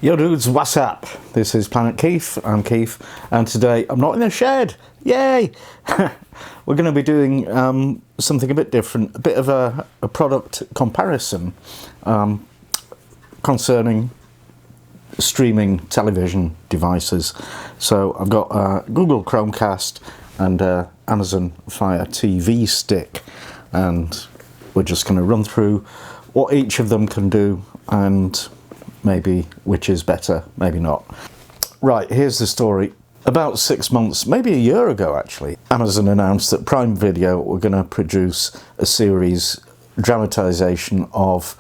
Yo dudes, what's up? This is Planet Keith, I'm Keith, and today I'm not in the shed, yay! We're going to be doing something a bit different, a bit of a product comparison concerning streaming television devices. So I've got a Google Chromecast and Amazon Fire TV stick, and we're just going to run through what each of them can do and maybe which is better, maybe not. Right, here's the story. About 6 months, maybe a year ago actually, Amazon announced that Prime Video were going to produce a series dramatisation of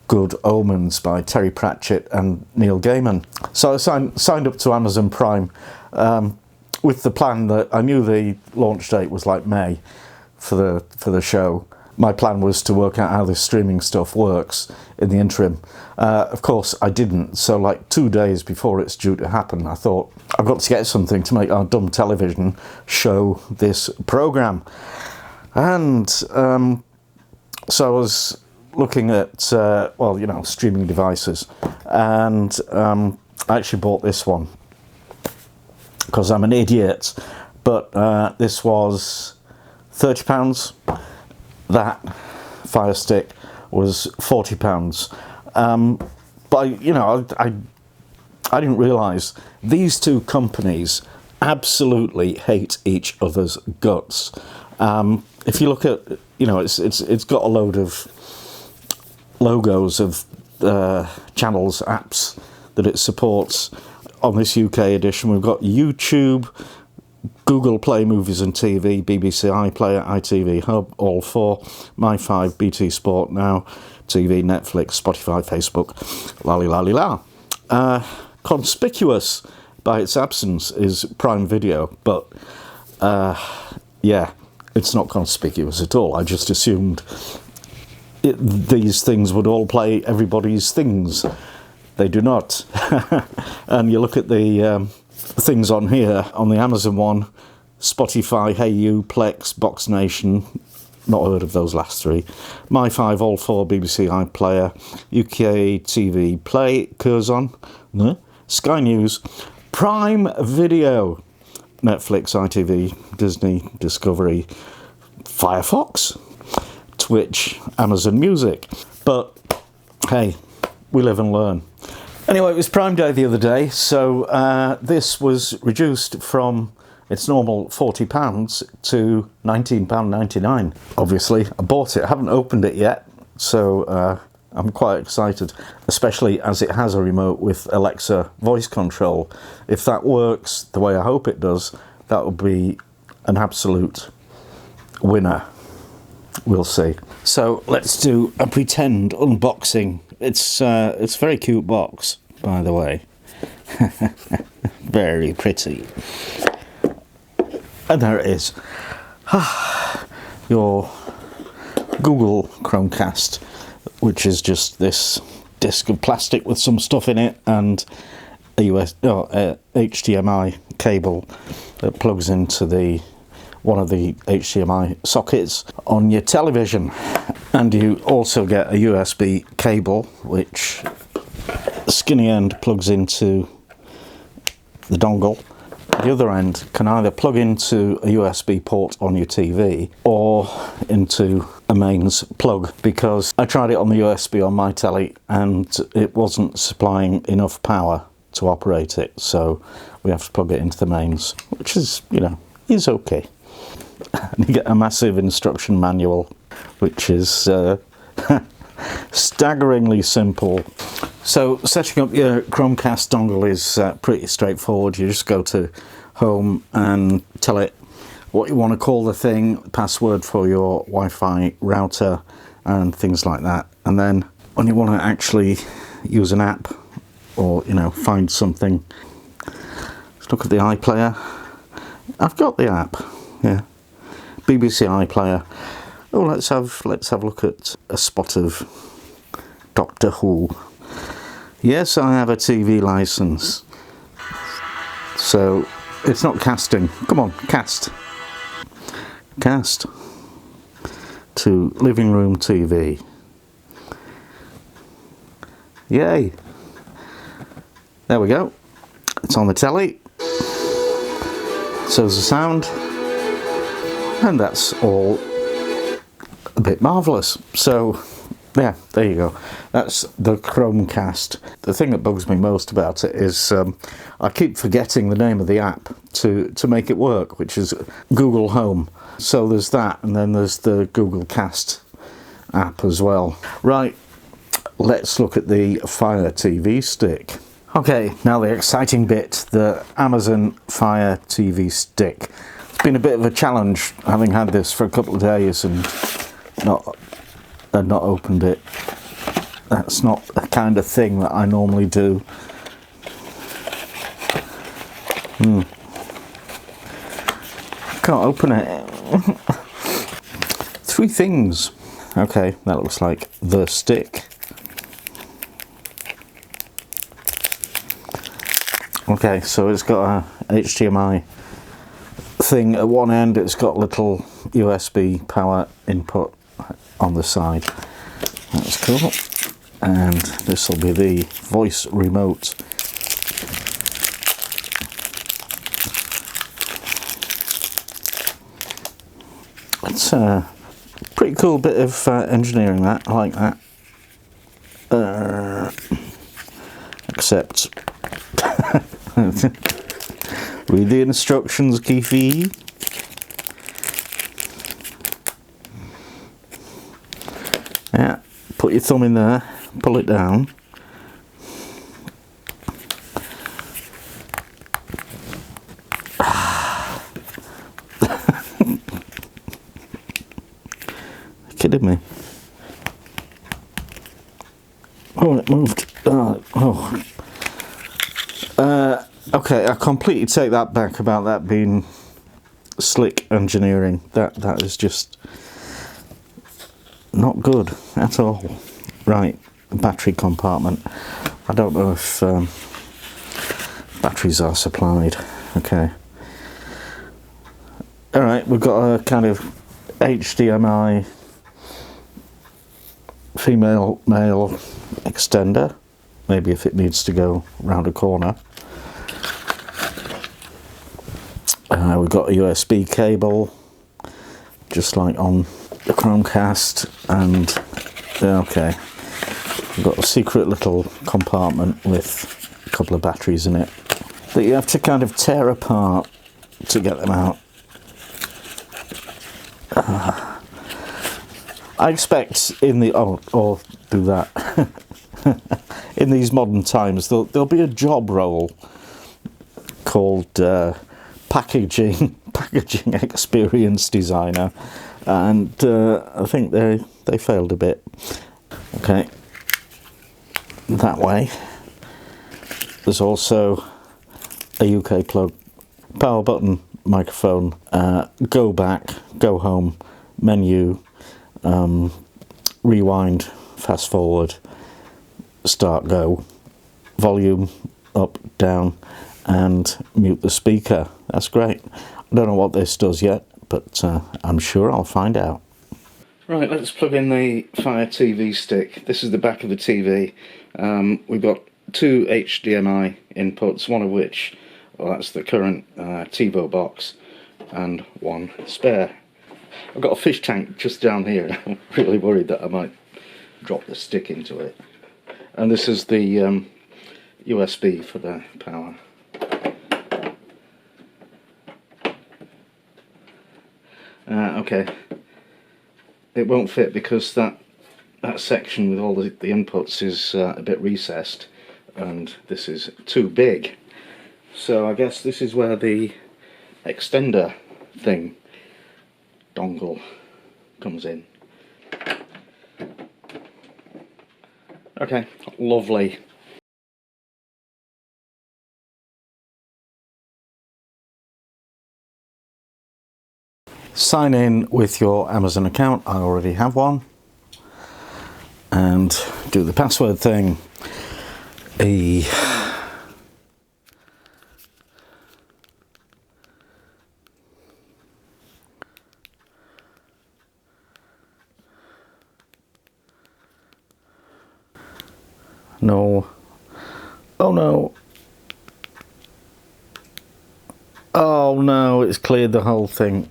Good Omens by Terry Pratchett and Neil Gaiman. So I signed up to Amazon Prime with the plan that I knew the launch date was like May for the show. My plan was to work out how this streaming stuff works in the interim. Of course, I didn't. So like 2 days before it's due to happen, I thought, I've got to get something to make our dumb television show this programme. And so I was looking at, well, you know, streaming devices. And I actually bought this one because I'm an idiot. But this was £30. That Fire Stick was £40. But you know, I didn't realise these two companies absolutely hate each other's guts. If you look at, you know, it's got a load of logos of channels, apps that it supports. On this UK edition, we've got YouTube, Google Play Movies and TV, BBC iPlayer, ITV Hub, All 4, My5, BT Sport Now, TV, Netflix, Spotify, Facebook, la. Conspicuous by its absence is Prime Video, but yeah, it's not conspicuous at all. I just assumed these things would all play everybody's things. They do not. And you look at the things on here, on the Amazon one, Spotify, Hey You, Plex, Box Nation, not heard of those last three, My5, All 4, BBC iPlayer, UK TV Play, Curzon, Sky News, Prime Video, Netflix, ITV, Disney, Discovery, Firefox, Twitch, Amazon Music. But hey, we live and learn. Anyway, it was Prime Day the other day, so this was reduced from its normal £40 to £19.99. Obviously, I bought it. I haven't opened it yet, so I'm quite excited, especially as it has a remote with Alexa voice control. If that works the way I hope it does, that will be an absolute winner. We'll see. So let's do a pretend unboxing. It's a very cute box, by the way. Very pretty. And there it is. Your Google Chromecast, which is just this disc of plastic with some stuff in it and a HDMI cable that plugs into one of the HDMI sockets on your television. And you also get a USB cable, which skinny end plugs into the dongle. The other end can either plug into a USB port on your TV or into a mains plug, because I tried it on the USB on my telly and it wasn't supplying enough power to operate it, so we have to plug it into the mains, which is, you know, is okay. And you get a massive instruction manual, which is staggeringly simple. So setting up your Chromecast dongle is pretty straightforward. You just go to Home and tell it what you want to call the thing, password for your Wi-Fi router and things like that. And then when you want to actually use an app or, you know, find something, let's look at the iPlayer. I've got the app, yeah. BBC iPlayer. Oh, let's have a look at a spot of Doctor Who. Yes, I have a TV license, so it's not casting. Come on, cast to living room TV. Yay! There we go. It's on the telly. So's the sound. And that's all a bit marvellous. So, yeah, there you go. That's the Chromecast. The thing that bugs me most about it is I keep forgetting the name of the app to make it work, which is Google Home. So there's that, and then there's the Google Cast app as well. Right, let's look at the Fire TV Stick. Okay, now the exciting bit, the Amazon Fire TV Stick. It's been a bit of a challenge having had this for a couple of days and not opened it. That's not the kind of thing that I normally do. Can't open it. 3 things. Okay, that looks like the stick. Okay, so it's got a HDMI thing at one end, it's got little USB power input on the side. That's cool. And this will be the voice remote. It's a pretty cool bit of engineering, that. I like that. Except read the instructions, Keefy. Yeah, put your thumb in there, pull it down. Kidding me? Oh, it moved. Okay, I completely take that back about that being slick engineering. That is just not good at all. Right, battery compartment. I don't know if batteries are supplied. Okay. Alright, we've got a kind of HDMI female male extender. Maybe if it needs to go round a corner. We've got a USB cable, just like on the Chromecast, and okay, we've got a secret little compartment with a couple of batteries in it that you have to kind of tear apart to get them out. I expect in the or do that in these modern times there'll be a job role called packaging experience designer, and I think they failed a bit. Okay, that way. There's also a UK plug, power button, microphone, go back, go home, menu, rewind, fast forward, start, go, volume, up, down, and mute the speaker. That's great. I don't know what this does yet, but I'm sure I'll find out. Right, let's plug in the Fire TV Stick. This is the back of the TV. We've got 2 HDMI inputs, one of which, well, that's the current TiVo box, and 1 spare. I've got a fish tank just down here. I'm really worried that I might drop the stick into it. And this is the USB for the power. Okay, it won't fit because that section with all the inputs is a bit recessed, and this is too big. So I guess this is where the extender thing, dongle, comes in. Okay, lovely. Sign in with your Amazon account. I already have one. And do the password thing. No. Oh no. Oh no, it's cleared the whole thing.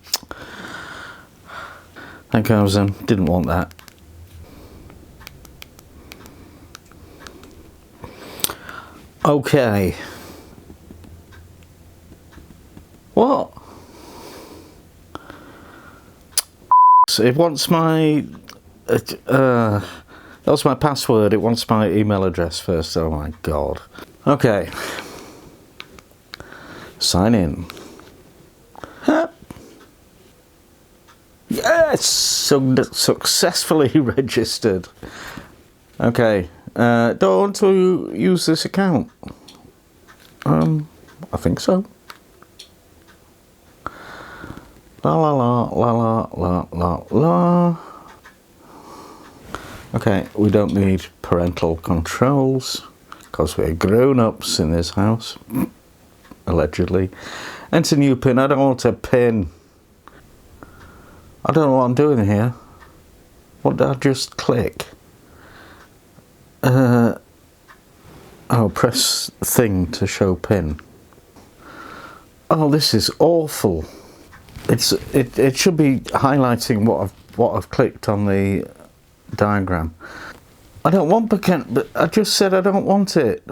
Thank you, Amazon. Didn't want that. Okay. What? It wants my... that's my password. It wants my email address first. Oh my god. Okay. Sign in. Yes! Successfully registered. Okay. Do I want to use this account? I think so. La la la la la la la la. Okay, we don't need parental controls because we're grown-ups in this house. Allegedly. Enter new pin. I don't want a pin. I don't know what I'm doing here. What did I just click? Oh, press thing to show pin. Oh, this is awful. It should be highlighting what I've clicked on the diagram. I don't want but I just said I don't want it.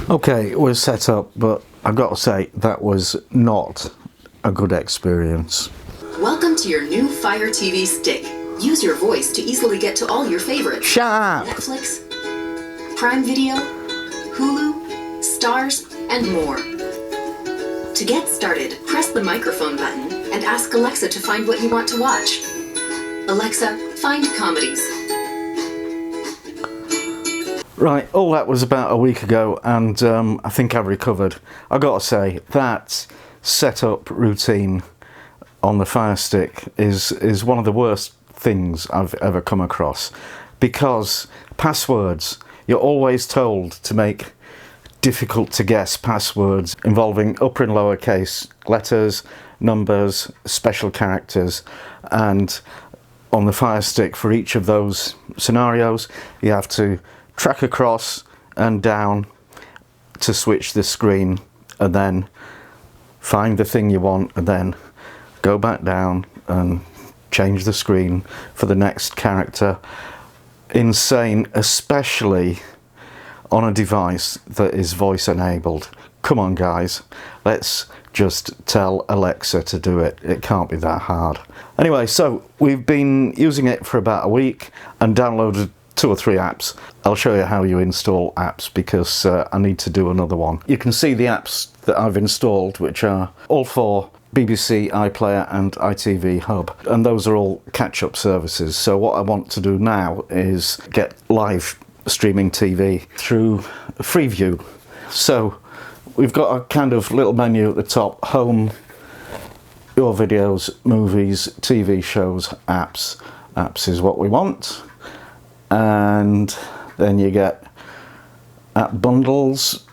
Okay, we're set up, but I've got to say that was not a good experience. Welcome to your new Fire TV stick. Use your voice to easily get to all your favorites. Shut up! Netflix, Prime Video, Hulu, Stars, and more. To get started, press the microphone button and ask Alexa to find what you want to watch. Alexa, find comedies. Right, all that was about a week ago, and I think I've recovered. I've got to say, that setup routine on the Fire Stick is one of the worst things I've ever come across, because passwords, you're always told to make difficult to guess passwords involving upper and lower case letters, numbers, special characters, and on the Fire Stick for each of those scenarios you have to track across and down to switch the screen, and then find the thing you want, and then go back down and change the screen for the next character. Insane, especially on a device that is voice enabled. Come on guys, let's just tell Alexa to do it. It can't be that hard. Anyway, so we've been using it for about a week and downloaded 2 or 3 apps. I'll show you how you install apps, because I need to do another one. You can see the apps that I've installed, which are all for BBC iPlayer and ITV Hub, and those are all catch-up services. So what I want to do now is get live streaming TV through Freeview. So we've got a kind of little menu at the top: home, your videos, movies, TV shows, apps. Apps is what we want. And then you get app bundles,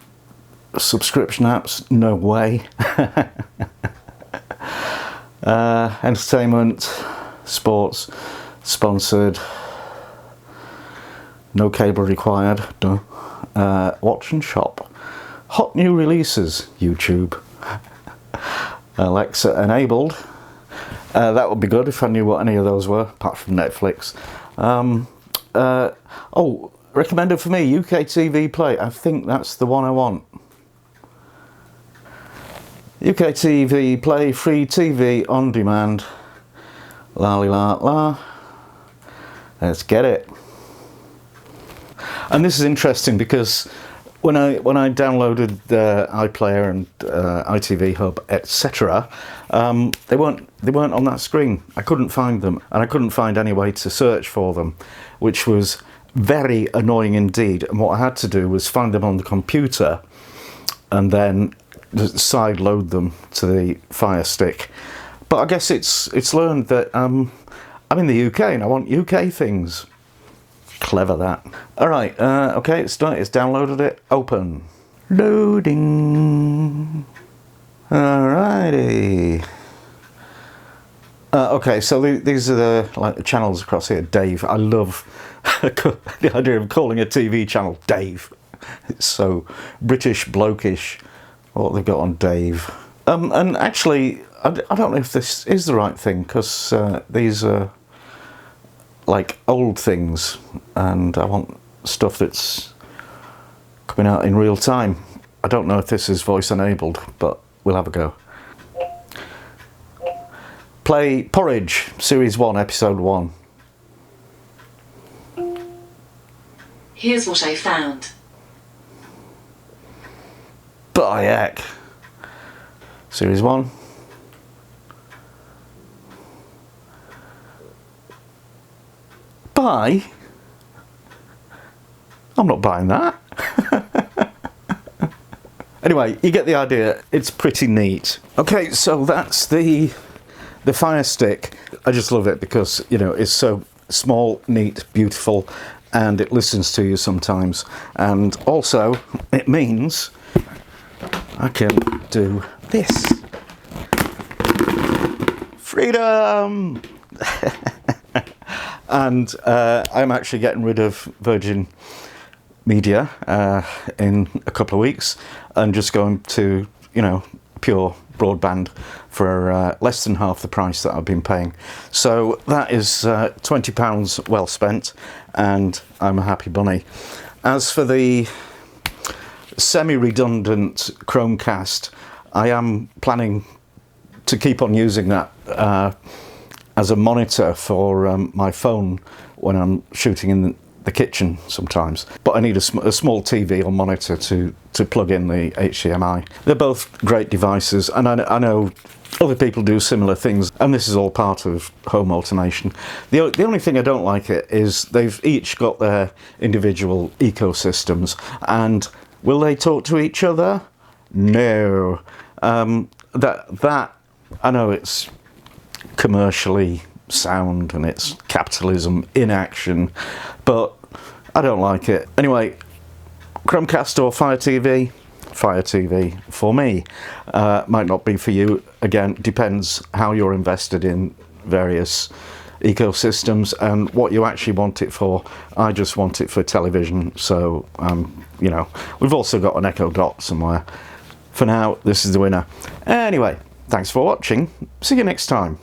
subscription apps, no way. Entertainment, sports, sponsored, no cable required, no. Watch and shop, hot new releases, YouTube, Alexa enabled. That would be good if I knew what any of those were, apart from Netflix. Oh, recommended for me, UK TV Play. I think that's the one I want. UK TV Play, free TV on demand. La la la. Let's get it. And this is interesting because when I downloaded the iPlayer and ITV Hub, etc., they weren't on that screen. I couldn't find them, and I couldn't find any way to search for them, which was very annoying indeed. And what I had to do was find them on the computer and then side load them to the Fire Stick. But I guess it's learned that I'm in the UK and I want UK things. Clever that. Alright, okay, it's done. It's downloaded it. Open. Loading. Alrighty. Okay, so these are the channels across here. Dave. I love the idea of calling a TV channel Dave. It's so British blokish what they've got on Dave. And actually, I don't know if this is the right thing, because these are like old things, and I want stuff that's coming out in real time. I don't know if this is voice enabled, but we'll have a go. Play Porridge, Series 1, Episode 1. Here's what I found. By heck. Series 1. Buy? I'm not buying that. Anyway, you get the idea. It's pretty neat. Okay, so that's the Fire Stick. I just love it because, you know, it's so small, neat, beautiful, and it listens to you sometimes. And also, it means I can do this. Freedom! And I'm actually getting rid of Virgin Media in a couple of weeks and just going to, you know, pure broadband for less than half the price that I've been paying. So that is £20 well spent, and I'm a happy bunny. As for the semi-redundant Chromecast, I am planning to keep on using that as a monitor for my phone when I'm shooting in the kitchen sometimes. But I need a small TV or monitor to plug in the HDMI. They're both great devices, and I know other people do similar things, and this is all part of home automation. The only thing I don't like it is they've each got their individual ecosystems, and will they talk to each other? No. That I know it's commercially sound and it's capitalism in action, but I don't like it. Anyway, Chromecast or Fire TV? Fire TV for me. Might not be for you. Again, depends how you're invested in various ecosystems and what you actually want it for. I just want it for television, so you know, we've also got an Echo Dot somewhere. For now, this is the winner. Anyway, thanks for watching. See you next time.